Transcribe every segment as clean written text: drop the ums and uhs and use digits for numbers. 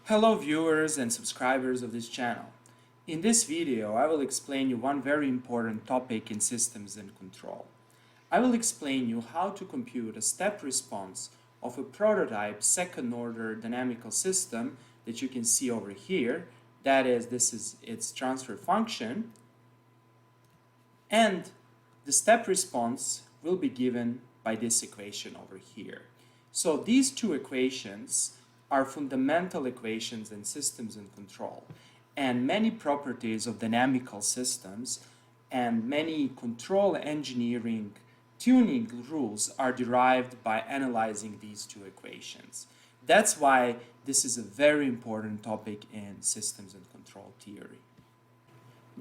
Hello viewers and subscribers of this channel. In this video, I will explain you one very important topic in systems and control. I will explain you how to compute a step response of a prototype second-order dynamical system that you can see over here. That is, this is its transfer function, and the step response will be given by this equation over here. So these two equations are fundamental equations in systems and control, and many properties of dynamical systems and many control engineering tuning rules are derived by analyzing these two equations. That's why this is a very important topic in systems and control theory.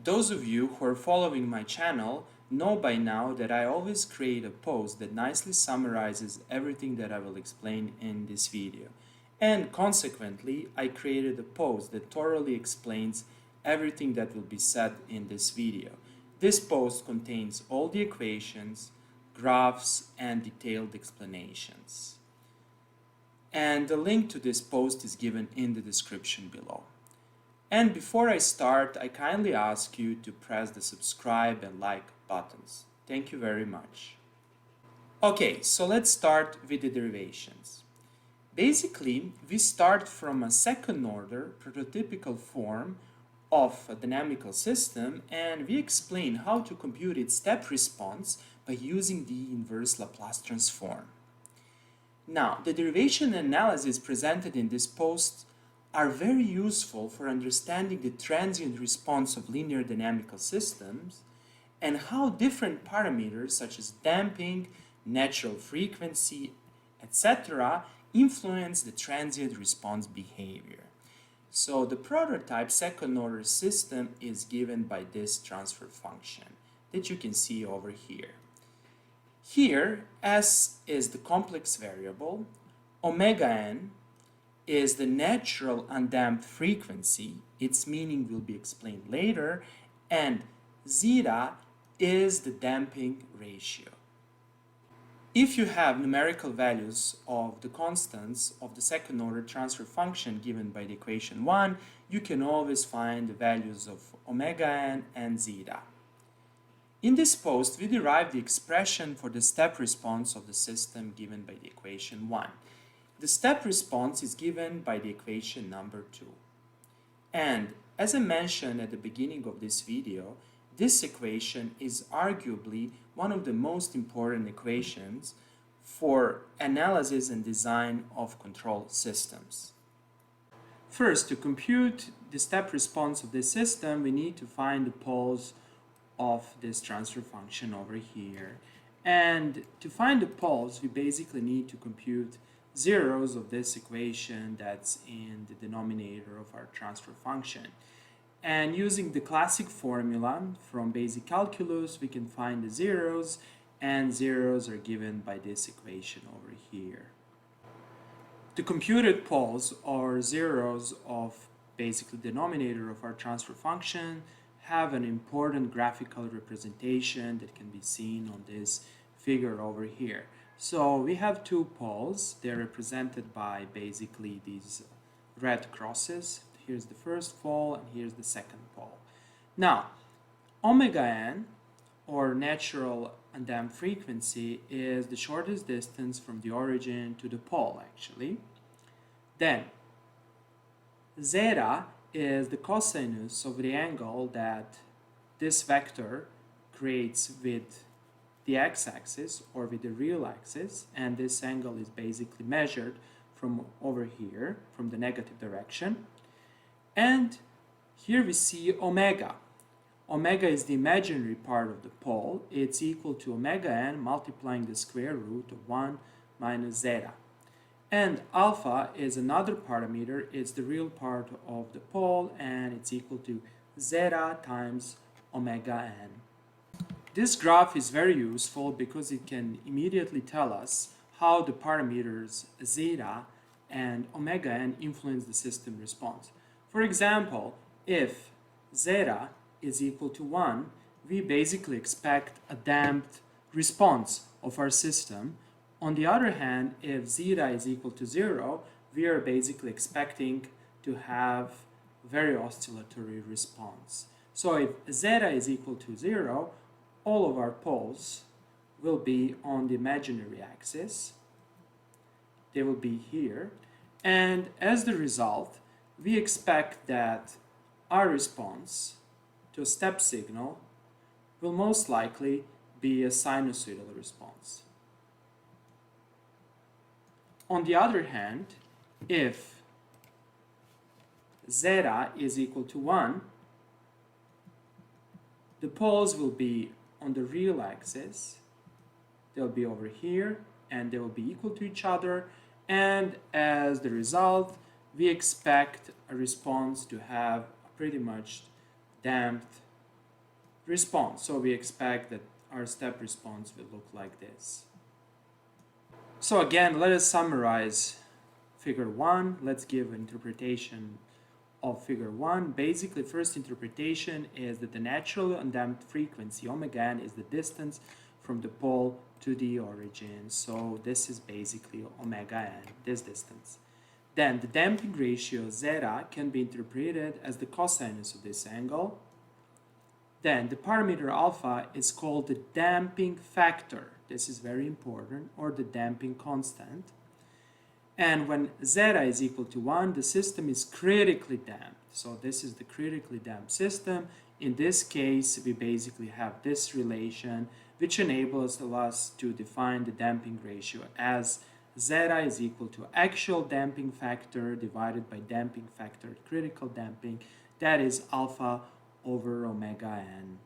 Those of you who are following my channel know by now that I always create a post that nicely summarizes everything that I will explain in this video. And consequently, I created a post that thoroughly explains everything that will be said in this video. This post contains all the equations, graphs, and detailed explanations. And the link to this post is given in the description below. And before I start, I kindly ask you to press the subscribe and like buttons. Thank you very much. Okay, so let's start with the derivations. Basically, we start from a second-order prototypical form of a dynamical system, and we explain how to compute its step response by using the inverse Laplace transform. Now, the derivation analysis presented in this post are very useful for understanding the transient response of linear dynamical systems and how different parameters such as damping, natural frequency, etc. influence the transient response behavior. So the prototype second-order system is given by this transfer function that you can see over here. Here, S is the complex variable, omega n is the natural undamped frequency, its meaning will be explained later, and zeta is the damping ratio. If you have numerical values of the constants of the second-order transfer function given by the equation 1, you can always find the values of omega n and zeta. In this post, we derive the expression for the step response of the system given by the equation 1. The step response is given by the equation number 2. And as I mentioned at the beginning of this video, this equation is arguably one of the most important equations for analysis and design of control systems. First, to compute the step response of this system, we need to find the poles of this transfer function over here. And to find the poles, we basically need to compute zeros of this equation that's in the denominator of our transfer function. And using the classic formula from basic calculus, we can find the zeros, and zeros are given by this equation over here. The computed poles or zeros of basically the denominator of our transfer function have an important graphical representation that can be seen on this figure over here. So we have two poles. They're represented by basically these red crosses. Here's the first pole and here's the second pole. Now, omega n, or natural undamped frequency, is the shortest distance from the origin to the pole, actually. Then, zeta is the cosinus of the angle that this vector creates with the x-axis or with the real axis, and this angle is basically measured from over here, from the negative direction. And here we see omega. Omega is the imaginary part of the pole. It's equal to omega n multiplying the square root of 1 minus zeta. And alpha is another parameter. It's the real part of the pole, and it's equal to zeta times omega n. This graph is very useful because it can immediately tell us how the parameters zeta and omega n influence the system response. For example, if zeta is equal to 1, we basically expect a damped response of our system. On the other hand, if zeta is equal to 0, we are basically expecting to to have very oscillatory response. So if zeta is equal to 0, all of our poles will be on the imaginary axis. They will be here. And as the result, we expect that our response to a step signal will most likely be a sinusoidal response. On the other hand, if zeta is equal to 1, the poles will be on the real axis. They'll be over here and they will be equal to each other, and as the result we expect a response to have a pretty much damped response. So we expect that our step response will look like this. So again, let us summarize figure 1. Let's give interpretation of figure 1. Basically, first interpretation is that the natural undamped frequency omega n is the distance from the pole to the origin. So this is basically omega n, this distance. Then the damping ratio zeta can be interpreted as the cosinus of this angle. Then the parameter alpha is called the damping factor. This is very important, or the damping constant. And when zeta is equal to 1, the system is critically damped. So this is the critically damped system. In this case, we basically have this relation, which enables us to define the damping ratio as zeta is equal to actual damping factor divided by damping factor at critical damping. That is alpha over omega n.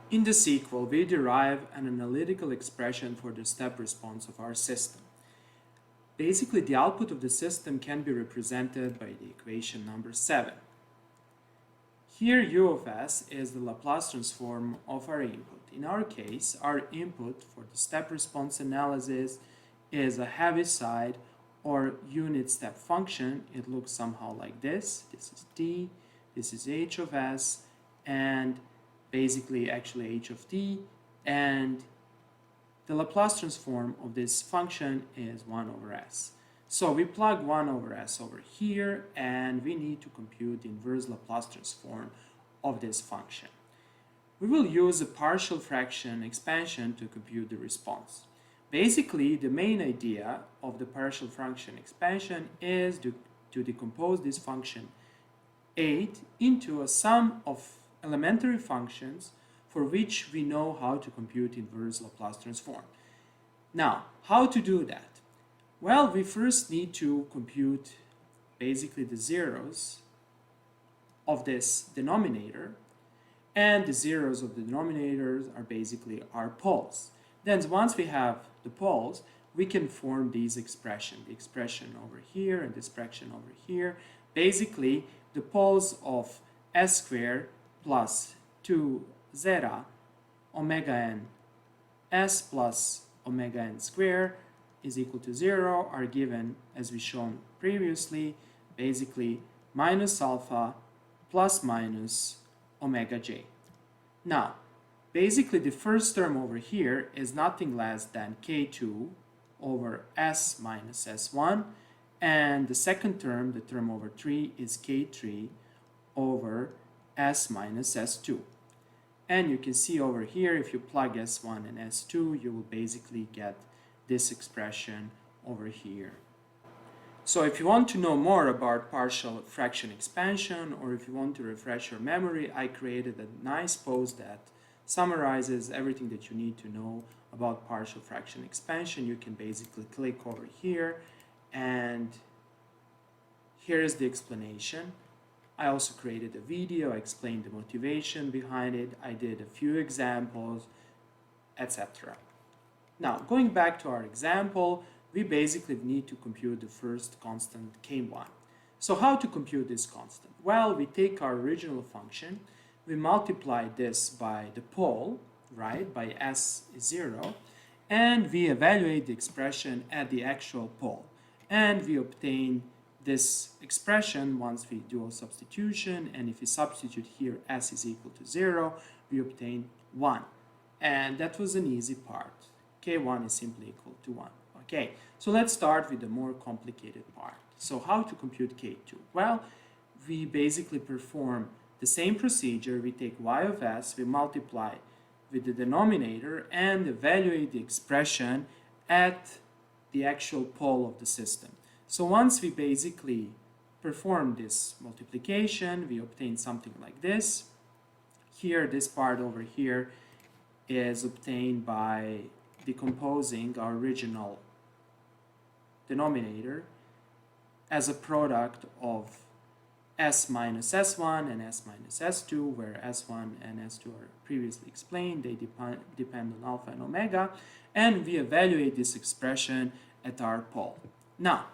In the sequel, we derive an analytical expression for the step response of our system. Basically, the output of the system can be represented by the equation number 7. Here, u of s is the Laplace transform of our input. In our case, our input for the step response analysis is a Heaviside or unit step function. It looks somehow like this. This is t, this is h of s, and basically actually h of t, and the Laplace transform of this function is 1 over s. So we plug 1 over s over here, and we need to compute the inverse Laplace transform of this function. We will use a partial fraction expansion to compute the response. Basically, the main idea of the partial fraction expansion is to decompose this function 8 into a sum of elementary functions for which we know how to compute inverse Laplace transform. Now, how to do that? Well, we first need to compute basically the zeros of this denominator, and the zeros of the denominators are basically our poles. Then once we have the poles, we can form these expressions, the expression over here and this expression over here. Basically, the poles of s squared plus 2 zeta omega n s plus omega n squared is equal to 0 are given, as we shown previously, basically minus alpha plus minus omega j. Now, basically the first term over here is nothing less than k2 over s minus s1, and the second term, the term over 3, is k3 over s minus s2. And you can see over here, if you plug s1 and s2, you will basically get this expression over here. So if you want to know more about partial fraction expansion, or if you want to refresh your memory, I created a nice post that summarizes everything that you need to know about partial fraction expansion. You can basically click over here, and here is the explanation. I also created a video, I explained the motivation behind it, I did a few examples, etc. Now, going back to our example, we basically need to compute the first constant k1. So how to compute this constant? Well, we take our original function, we multiply this by the pole, right, by s is 0, and we evaluate the expression at the actual pole. And we obtain this expression once we do a substitution, and if we substitute here s is equal to 0, we obtain 1. And that was an easy part. K1 is simply equal to 1. Okay, so let's start with the more complicated part. So how to compute K2? Well, we basically perform the same procedure. We take y of s, we multiply with the denominator and evaluate the expression at the actual pole of the system. So once we basically perform this multiplication, we obtain something like this. Here, this part over here is obtained by decomposing our original denominator as a product of s minus s1 and s minus s2, where s1 and s2 are previously explained. They depend on alpha and omega, and we evaluate this expression at our pole. Now,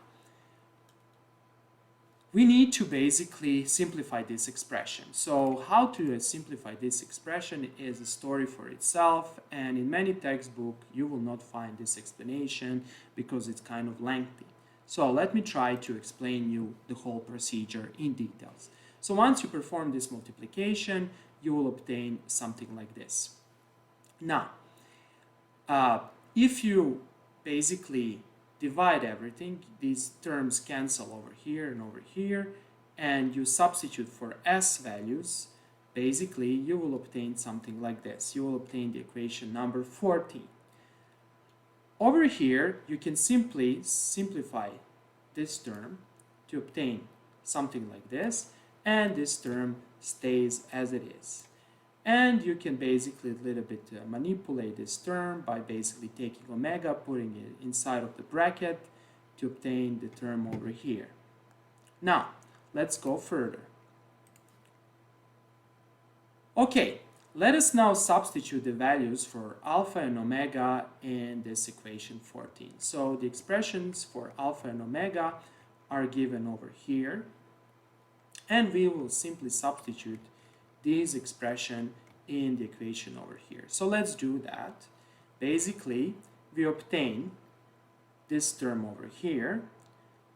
we need to basically simplify this expression. So how to simplify this expression is a story for itself, and in many textbooks you will not find this explanation because it's kind of lengthy. So let me try to explain you the whole procedure in details. So once you perform this multiplication, you will obtain something like this. Now, if you basically divide everything, these terms cancel over here, and you substitute for s values, basically you will obtain something like this. You will obtain the equation number 14. Over here, you can simply simplify this term to obtain something like this, and this term stays as it is. And you can basically a little bit manipulate this term by basically taking omega, putting it inside of the bracket to obtain the term over here. Now, let's go further. Okay, let us now substitute the values for alpha and omega in this equation 14. So the expressions for alpha and omega are given over here, and we will simply substitute these expression in the equation over here. So let's do that. Basically, we obtain this term over here,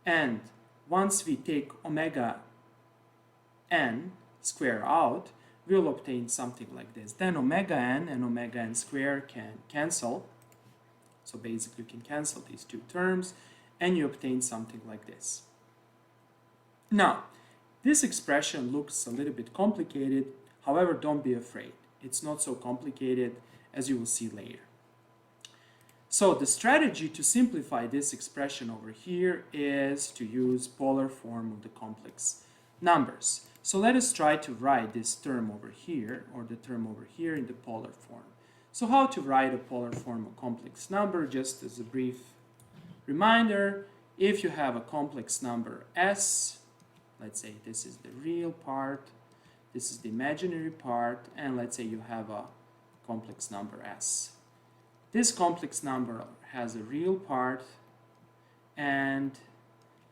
and once we take omega n square out, we'll obtain something like this. Then omega n and omega n square can cancel. So basically you can cancel these two terms, and you obtain something like this. Now, this expression looks a little bit complicated. However, don't be afraid. It's not so complicated, as you will see later. So the strategy to simplify this expression over here is to use polar form of the complex numbers. So let us try to write this term over here, or the term over here, in the polar form. So how to write a polar form of complex number? Just as a brief reminder, if you have a complex number s, let's say this is the real part, this is the imaginary part, and let's say you have a complex number s. This complex number has a real part and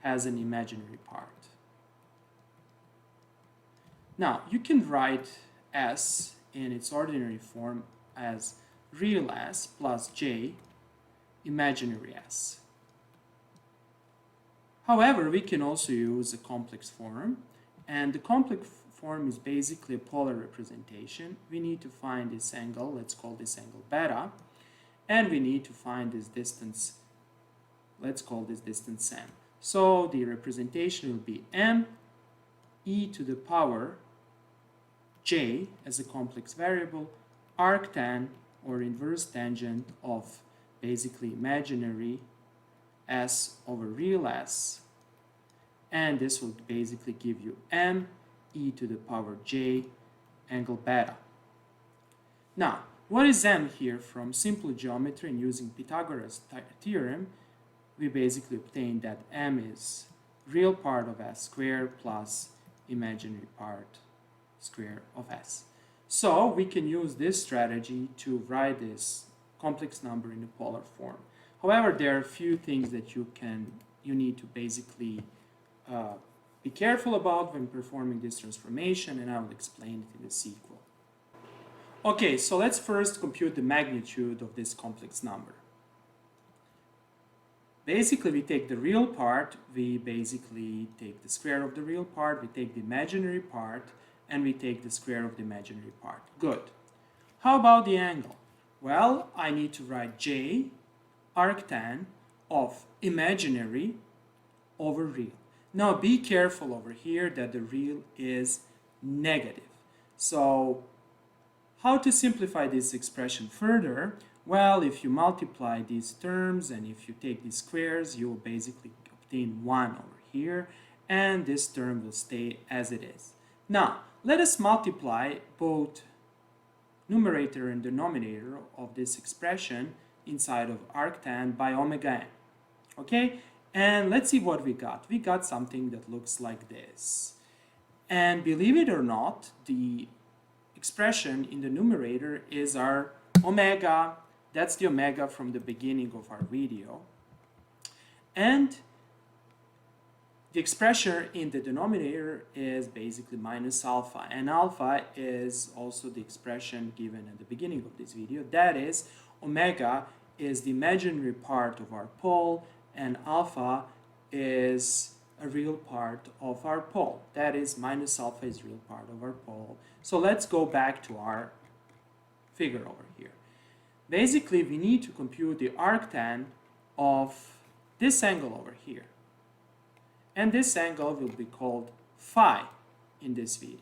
has an imaginary part. Now, you can write s in its ordinary form as real s plus j imaginary s. However, we can also use a complex form, and the complex form is basically a polar representation. We need to find this angle, let's call this angle beta, and we need to find this distance, let's call this distance m. So the representation will be m e to the power j as a complex variable, arctan or inverse tangent of basically imaginary s over real s, and this will basically give you m e to the power j angle beta. Now, what is m here? From simple geometry and using Pythagoras theorem, we basically obtain that m is real part of s squared plus imaginary part square of s. So we can use this strategy to write this complex number in the polar form. However, there are a few things that you need to basically be careful about when performing this transformation, and I will explain it in the sequel. Okay, so let's first compute the magnitude of this complex number. Basically, we take the real part, we basically take the square of the real part, we take the imaginary part, and we take the square of the imaginary part. Good. How about the angle? Well, I need to write j arctan of imaginary over real. Now be careful over here that the real is negative. So how to simplify this expression further? Well, if you multiply these terms and if you take these squares, you will basically obtain 1 over here, and this term will stay as it is. Now, let us multiply both numerator and denominator of this expression inside of arctan by omega n. Okay? And let's see what we got. We got something that looks like this. And believe it or not, the expression in the numerator is our omega. That's the omega from the beginning of our video. And the expression in the denominator is basically minus alpha. And alpha is also the expression given at the beginning of this video. That is, omega is the imaginary part of our pole, and alpha is a real part of our pole. That is, minus alpha is real part of our pole. So let's go back to our figure over here. Basically, we need to compute the arctan of this angle over here. And this angle will be called phi in this video.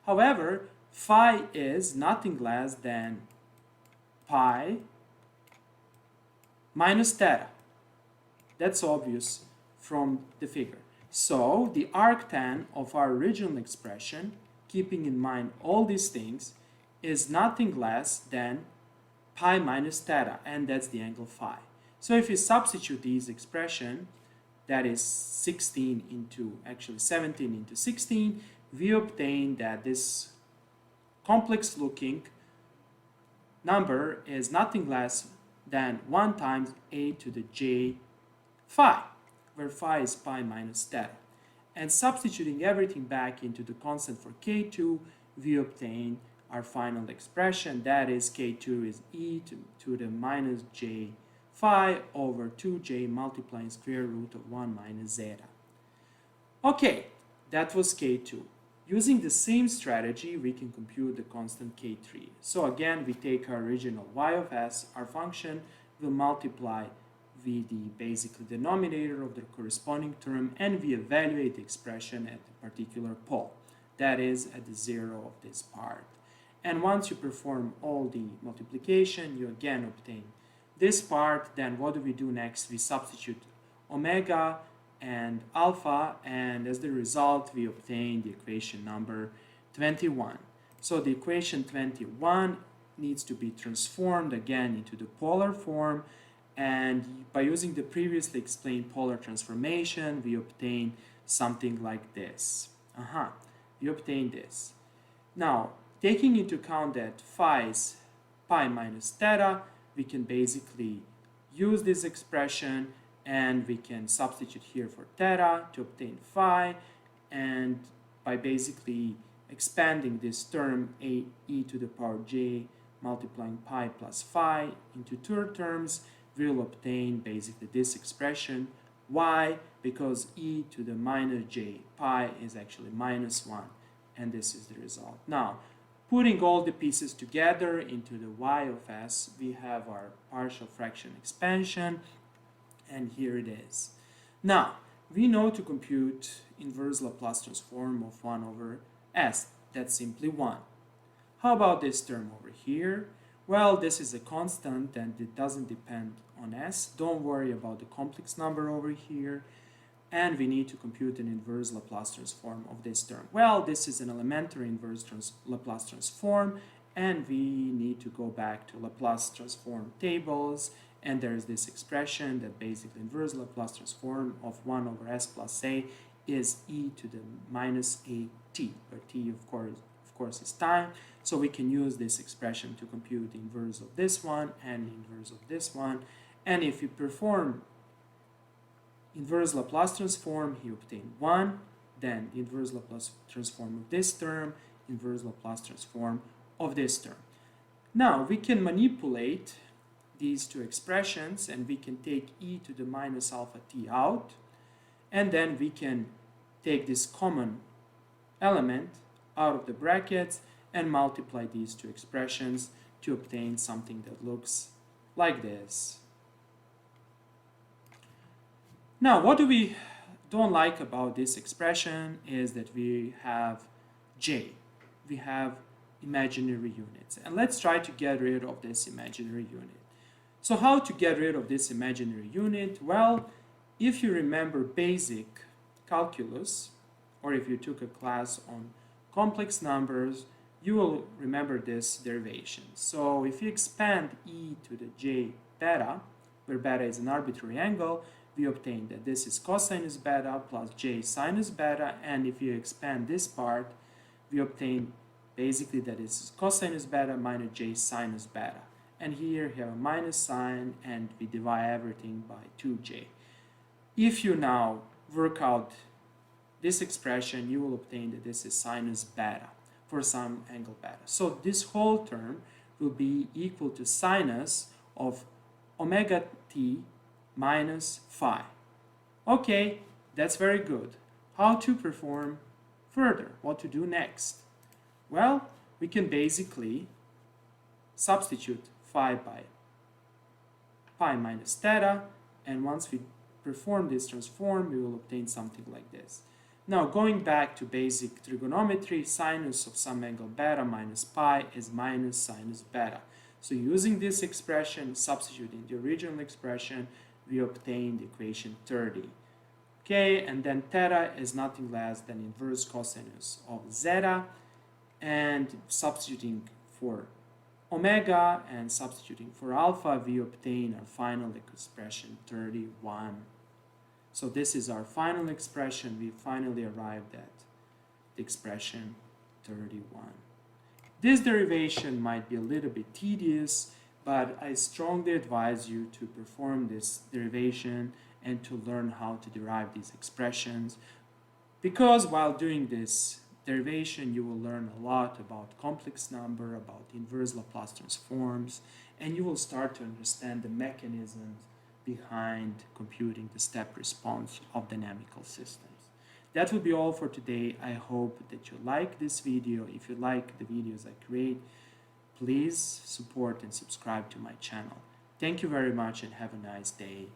However, phi is nothing less than pi minus theta. That's obvious from the figure. So the arctan of our original expression, keeping in mind all these things, is nothing less than pi minus theta, and that's the angle phi. So if you substitute these expression, that is 17 into 16, we obtain that this complex looking number is nothing less than 1 times a to the j phi, where phi is pi minus theta. And substituting everything back into the constant for k2, we obtain our final expression. That is, k2 is e to the minus j phi over 2j multiplying square root of 1 minus zeta. Okay, that was k2. Using the same strategy, we can compute the constant k3. So again, we take our original y of s, our function will multiply with the basically denominator of the corresponding term, and we evaluate the expression at the particular pole, that is at the 0 of this part. And once you perform all the multiplication, you again obtain this part. Then what do we do next? We substitute omega and alpha, and as the result we obtain the equation number 21. So the equation 21 needs to be transformed again into the polar form, and by using the previously explained polar transformation, we obtain something like this. We obtain this. Now, taking into account that phi is pi minus theta, we can basically use this expression and we can substitute here for theta to obtain phi, and by basically expanding this term e to the power j multiplying pi plus phi into two terms, we'll obtain basically this expression. Why? Because e to the minus j pi is actually minus 1, and this is the result. Now, putting all the pieces together into the y of s, we have our partial fraction expansion, and here it is. Now, we know to compute inverse Laplace transform of 1 over s. That's simply 1. How about this term over here? Well, this is a constant and it doesn't depend on s. Don't worry about the complex number over here. And we need to compute an inverse Laplace transform of this term. Well, this is an elementary inverse Laplace transform, and we need to go back to Laplace transform tables, and there's this expression that basically inverse Laplace transform of 1 over s plus a is e to the minus a t, where t of course is time. So we can use this expression to compute the inverse of this one and the inverse of this one. And if you perform inverse Laplace transform, you obtain 1, then the inverse Laplace transform of this term, inverse Laplace transform of this term. Now we can manipulate these two expressions, and we can take e to the minus alpha t out, and then we can take this common element out of the brackets and multiply these two expressions to obtain something that looks like this. Now, what do we don't like about this expression is that we have j. We have imaginary units. And let's try to get rid of this imaginary unit. So how to get rid of this imaginary unit? Well, if you remember basic calculus, or if you took a class on complex numbers, you will remember this derivation. So if you expand e to the j beta, where beta is an arbitrary angle, we obtain that this is cosinus beta plus j sinus beta, and if you expand this part, we obtain basically that is cosinus beta minus j sinus beta. And here we have a minus sign, and we divide everything by 2j. If you now work out this expression, you will obtain that this is sinus beta for some angle beta. So this whole term will be equal to sinus of omega t minus phi. Okay, that's very good. How to perform further? What to do next? Well, we can basically substitute phi by pi minus theta, and once we perform this transform, we will obtain something like this. Now, going back to basic trigonometry, sinus of some angle beta minus pi is minus sinus beta. So using this expression, substituting the original expression, we obtain the equation 30. Okay, and then theta is nothing less than inverse cosinus of zeta, and substituting for omega and substituting for alpha, we obtain our final expression 31. So this is our final expression. We finally arrived at the expression 31. This derivation might be a little bit tedious, but I strongly advise you to perform this derivation and to learn how to derive these expressions, because while doing this derivation you will learn a lot about complex number, about inverse Laplace transforms, and you will start to understand the mechanisms behind computing the step response of dynamical systems. That will be all for today. I hope that you like this video. If you like the videos I create, please support and subscribe to my channel. Thank you very much and have a nice day.